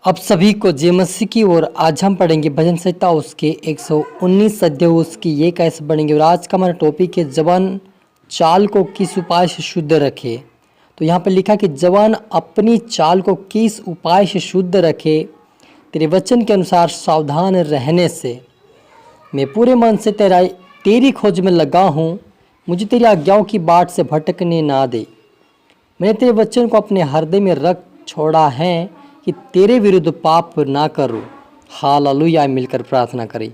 अब सभी को जय मसीह की ओर। आज हम पढ़ेंगे भजन संहिता उसके 119 अध्याय उसकी ये कैसे पढ़ेंगे। और आज का हमारा टॉपिक है जवान चाल को किस उपाय से शुद्ध रखे। तो यहाँ पर लिखा कि जवान अपनी चाल को किस उपाय से शुद्ध रखे, तेरे वचन के अनुसार सावधान रहने से। मैं पूरे मन से तेरी खोज में लगा हूँ, मुझे तेरी आज्ञाओं की बाट से भटकने ना दे। मैंने तेरे वचन को अपने हृदय में रख छोड़ा है कि तेरे विरुद्ध पाप ना करूं। हालेलुया। मिलकर प्रार्थना करें।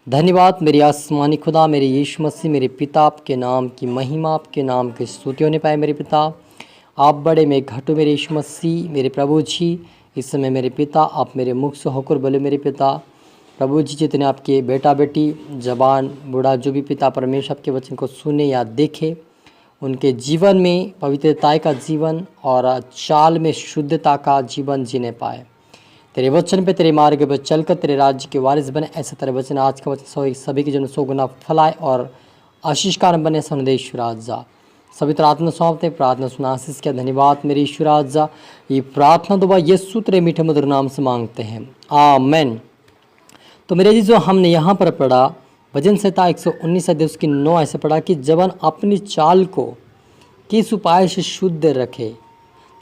धन्यवाद मेरे आसमानी खुदा, मेरे यीशु मसीह, मेरे पिता, आपके नाम की महिमा, आपके नाम की स्तुति होने पाए। मेरे पिता आप बड़े, मैं घटू। मेरे यीशु मसीह, मेरे प्रभु जी, इस समय मेरे पिता आप मेरे मुख से होकर बोले। मेरे पिता प्रभु जी, जितने आपके बेटा बेटी जवान बूढ़ा जो भी पिता परमेश्वर आपके वचन को सुने या देखे, उनके जीवन में पवित्रता का जीवन और चाल में शुद्धता का जीवन जीने पाए। तेरे वचन पे, तेरे मार्ग पर चलकर तेरे राज्य के वारिस बने। ऐसा तेरे वचन आज का वचन सभी के जन 100 गुना फलाए और आशीष कारण बने। सनदे ईश्वराजा सभी प्रार्थना सौंपते, प्रार्थना सुना आशीष के। धन्यवाद मेरे ईश्वराजा। ये प्रार्थना दुआ यीशु तेरे मीठे मधुर नाम से मांगते हैं, आमेन। तो मेरे जी, जो हमने यहाँ पर पढ़ा भजन संहिता 119 अध्याय उसकी 9 ऐसे पढ़ा कि जवान अपनी चाल को किस उपाय से शुद्ध रखे,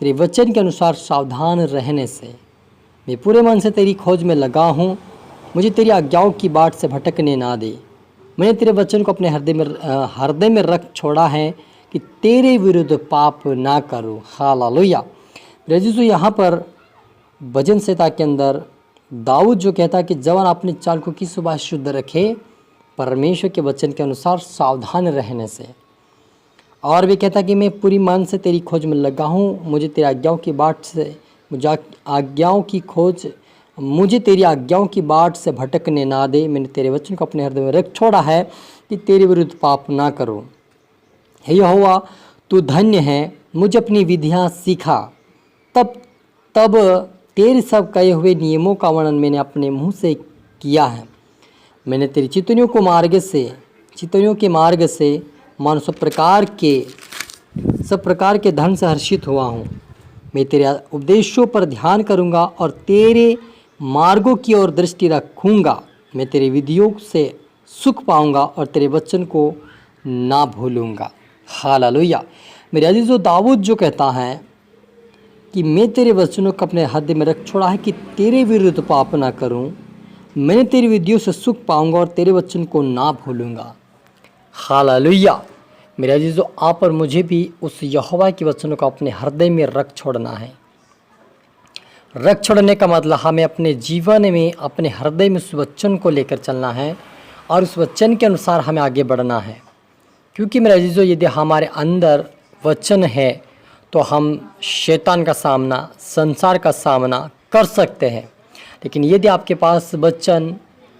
तेरे वचन के अनुसार सावधान रहने से। मैं पूरे मन से तेरी खोज में लगा हूँ, मुझे तेरी आज्ञाओं की बाट से भटकने ना दे। मैंने तेरे वचन को अपने हृदय में रख छोड़ा है कि तेरे विरुद्ध पाप ना करूँ। हालेलुया। रजीजू, यहाँ पर भजन संहिता के अंदर दाऊद जो कहता है कि जवान अपनी चाल को किस उपाय से शुद्ध रखे, परमेश्वर के वचन के अनुसार सावधान रहने से। और भी कहता कि मैं पूरी मन से तेरी खोज में लगा हूँ, मुझे तेरी आज्ञाओं की बाट से मुझे तेरी आज्ञाओं की बाट से भटकने ना दे। मैंने तेरे वचन को अपने हृदय में रख छोड़ा है कि तेरे विरुद्ध पाप ना करो। हे यहोवा, तू धन्य है, मुझे अपनी विधियाँ सिखा। तब तेरे सब कहे हुए नियमों का वर्णन मैंने अपने मुँह से किया है। मैंने तेरी चितनियों के मार्ग से मानो सब प्रकार के धन से हर्षित हुआ हूँ। मैं तेरे उपदेशों पर ध्यान करूँगा और तेरे मार्गों की ओर दृष्टि रखूँगा। मैं तेरी विधियों से सुख पाऊँगा और तेरे वचन को ना भूलूँगा। हालेलुया। मेरे अजीजों, दाऊद जो कहता है कि मैं तेरे वचनों को अपने हृदय में रख छोड़ा है कि तेरे विरुद्ध पाप ना करूँ। मैंने तेरी विधियों से सुख पाऊंगा और तेरे वचन को ना भूलूंगा। हालेलुया। मेरे अजीजों, आप और मुझे भी उस यहोवा के वचनों को अपने हृदय में रख छोड़ना है। रख छोड़ने का मतलब हमें अपने जीवन में अपने हृदय में उस वचन को लेकर चलना है और उस वचन के अनुसार हमें आगे बढ़ना है। क्योंकि मेरे अजीजों, यदि हमारे अंदर वचन है तो हम शैतान का सामना, संसार का सामना कर सकते हैं। लेकिन यदि आपके पास वचन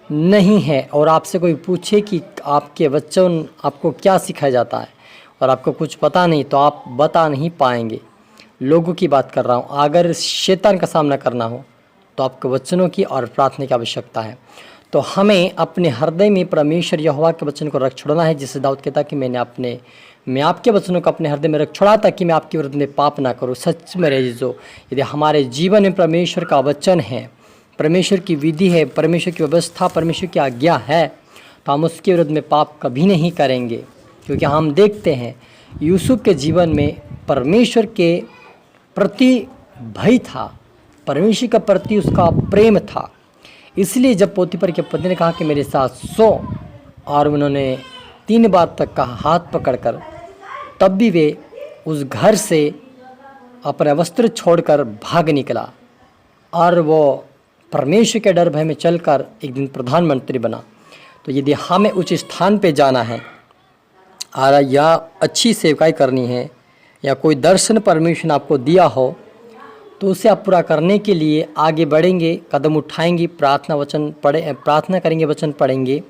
नहीं है और आपसे कोई पूछे कि आपके वचन आपको क्या सिखाया जाता है और आपको कुछ पता नहीं, तो आप बता नहीं पाएंगे। लोगों की बात कर रहा हूँ। अगर शैतान का सामना करना हो तो आपको वचनों की और प्रार्थना की आवश्यकता है। तो हमें अपने हृदय में परमेश्वर यहोवा के वचन को रख छोड़ना है। जिससे दाऊद कहता कि मैं आपके वचनों को अपने हृदय में रख छोड़ा ताकि मैं आपके विरुद्ध में पाप ना करूँ। सच में रहीजो, यदि हमारे जीवन में परमेश्वर का वचन है, परमेश्वर की विधि है, परमेश्वर की व्यवस्था, परमेश्वर की आज्ञा है, तो हम उसके विरुद्ध में पाप कभी नहीं करेंगे। क्योंकि हम देखते हैं यूसुफ के जीवन में परमेश्वर के प्रति भय था, परमेश्वर के प्रति उसका प्रेम था। इसलिए जब पोतीफर के पत्नी ने कहा कि मेरे साथ सो, और उन्होंने 3 बार तक कहा हाथ पकड़कर, तब भी वे उस घर से अपने वस्त्र छोड़कर भाग निकला और वो परमेश्वर के डर भय में चलकर एक दिन प्रधानमंत्री बना। तो यदि हमें उच्च स्थान पे जाना है और या अच्छी सेवकाई करनी है या कोई दर्शन परमेश्वर ने आपको दिया हो, तो उसे आप पूरा करने के लिए आगे बढ़ेंगे, कदम उठाएंगे, प्रार्थना करेंगे, वचन पढ़ेंगे।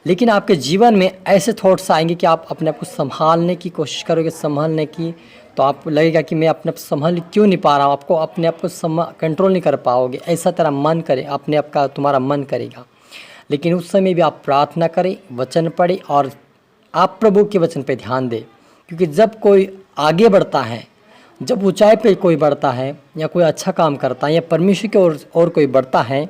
लेकिन आपके जीवन में ऐसे थॉट्स आएंगे कि आप अपने आप को संभालने की कोशिश करोगे, संभालने की, तो आपको लगेगा कि मैं अपने आप संभाल क्यों नहीं पा रहा हूँ। आपको अपने आप को कंट्रोल नहीं कर पाओगे। ऐसा तेरा मन करे, अपने आप का तुम्हारा मन करेगा। लेकिन उस समय भी आप प्रार्थना करें, वचन पढ़ें और आप प्रभु के वचन पे ध्यान दें। क्योंकि जब कोई आगे बढ़ता है, जब ऊंचाई पे कोई बढ़ता है या कोई अच्छा काम करता है या परमेश्वर की ओर कोई बढ़ता है,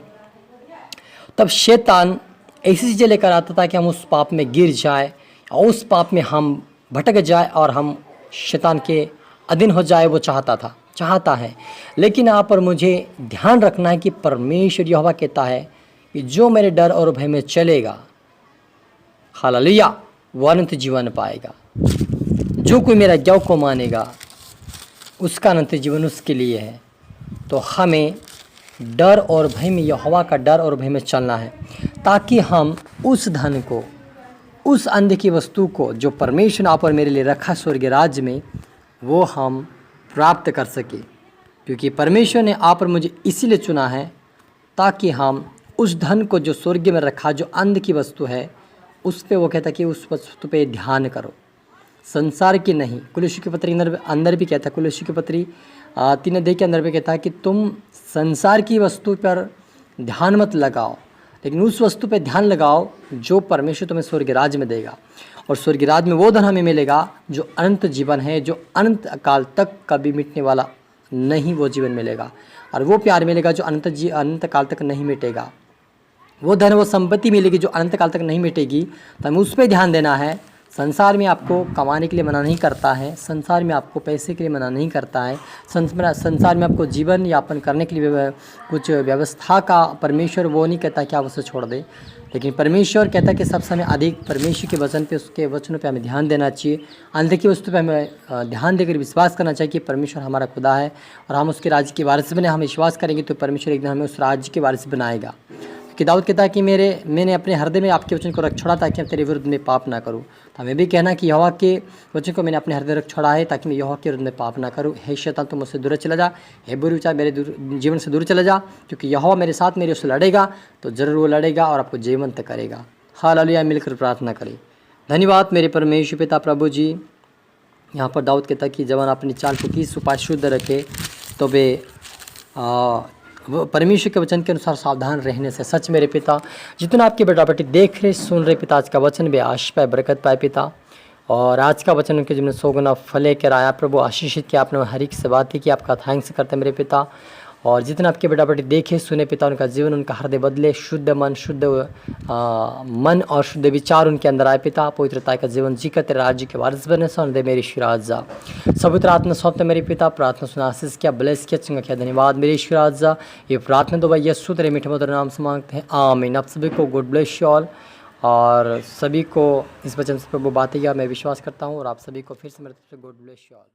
तब शैतान ऐसी चीज़ें लेकर आता था कि हम उस पाप में गिर जाए और उस पाप में हम भटक जाए और हम शैतान के अधीन हो जाए। वो चाहता है। लेकिन यहाँ पर मुझे ध्यान रखना है कि परमेश्वर यहोवा कहता है कि जो मेरे डर और भय में चलेगा, हालेलुया, वो अनंत जीवन पाएगा। जो कोई मेरा आज्ञाओं को मानेगा, उसका अनंत जीवन उसके लिए है। तो हमें डर और भय में, यहोवा का डर और भय में चलना है, ताकि हम उस धन को, उस अंध की वस्तु को जो परमेश्वर ने आप और मेरे लिए रखा स्वर्ग राज्य में, वो हम प्राप्त कर सके। क्योंकि परमेश्वर ने आप और मुझे इसीलिए चुना है ताकि हम उस धन को जो स्वर्ग में रखा, जो अंध की वस्तु है, उस पे वो कहता कि उस वस्तु पे ध्यान करो, संसार की नहीं। कुलुस्सी की पत्री अंदर भी कहता है, कुलुस्सी की पत्री 3 अध्याय के अंदर भी कहता है कि तुम संसार की वस्तु पर ध्यान मत लगाओ, लेकिन उस वस्तु पे ध्यान लगाओ जो परमेश्वर तुम्हें स्वर्ग राज्य में देगा। और स्वर्ग राज्य में वो धन हमें मिलेगा जो अनंत जीवन है, जो अनंत काल तक कभी मिटने वाला नहीं, वो जीवन मिलेगा। और वो प्यार मिलेगा जो अनंत काल तक नहीं मिटेगा। वो धन, वो संपत्ति मिलेगी जो अनंत काल तक नहीं मिटेगी। तो हमें उस पर ध्यान देना है। संसार में आपको कमाने के लिए मना नहीं करता है, संसार में आपको पैसे के लिए मना नहीं करता है, संसार में आपको जीवन यापन करने के लिए कुछ व्यवस्था का परमेश्वर वो नहीं कहता कि आप उसे छोड़ दें। लेकिन परमेश्वर कहता है कि सब समय अधिक परमेश्वर के वचन पे, उसके वचनों पे हमें ध्यान देना चाहिए। अंध की वस्तु पे हमें ध्यान देकर विश्वास करना चाहिए कि परमेश्वर हमारा खुदा है और हम उसके राज्य के वारिस बने। हम विश्वास करेंगे तो परमेश्वर एक दिन हमें उस राज्य के वारिस बनाएगा। कि दाऊद कहता है कि मैंने अपने हृदय में आपके वचन को रख छोड़ा ताकि मैं तेरे विरुद्ध में पाप ना करूँ। तो हमें भी कहना कि यहोवा के वचन को मैंने अपने हृदय रख छोड़ा है ताकि मैं यहोवा के विरुद्ध में पाप ना करूँ। हे शैतान, तुम मुझसे दूर चला जा, हे बुरे विचार मेरे जीवन से दूर चला जा, क्योंकि यहोवा मेरे साथ, मेरे उससे लड़ेगा तो ज़रूर वो लड़ेगा और आपको जीवंत करेगा। हालेलुया, मिलकर प्रार्थना करें। धन्यवाद मेरे परमेश्वर पिता प्रभु जी। यहाँ पर दाऊद कहता कि जवान अपनी चाल को किस उपाय शुद्ध रखे तो वे वो परमेश्वर के वचन के अनुसार सावधान रहने से। सच मेरे पिता, जितना आपके बेटा बेटी देख रहे सुन रहे पिता, आज का वचन भी आशीष पाए, बरकत पाए पिता। और आज का वचन उनके जीवन 100 गुना फले कर आया प्रभु, आशीषित किया आपने, हर एक से बात की आपका थैंक्स करते मेरे पिता। और जितना आपके बेटा बेटी देखे सुने पिता, उनका जीवन, उनका हृदय बदले, शुद्ध मन और शुद्ध विचार उनके अंदर आए पिता। पवित्रता का जीवन जीकर तेरे राज्य के वारिस बने। सुन दे मेरी शिराजा, पवित्र आत्मा सौंपते मेरे पिता। प्रार्थना सुना, आशीष किया, ब्लेस किया, चंगा किया। धन्यवाद मेरी शिराजा। ये प्रार्थना तो भाई यीशु तेरे मीठे मधुर नाम से मांगते हैं, आमीन। आप सभी को गुड ब्लेस यू ऑल, और सभी को इस वचन से प्रभु बातें किया मैं विश्वास करता हूँ। और आप सभी को फिर से मेरे तरफ से गुड ब्लेस यू ऑल।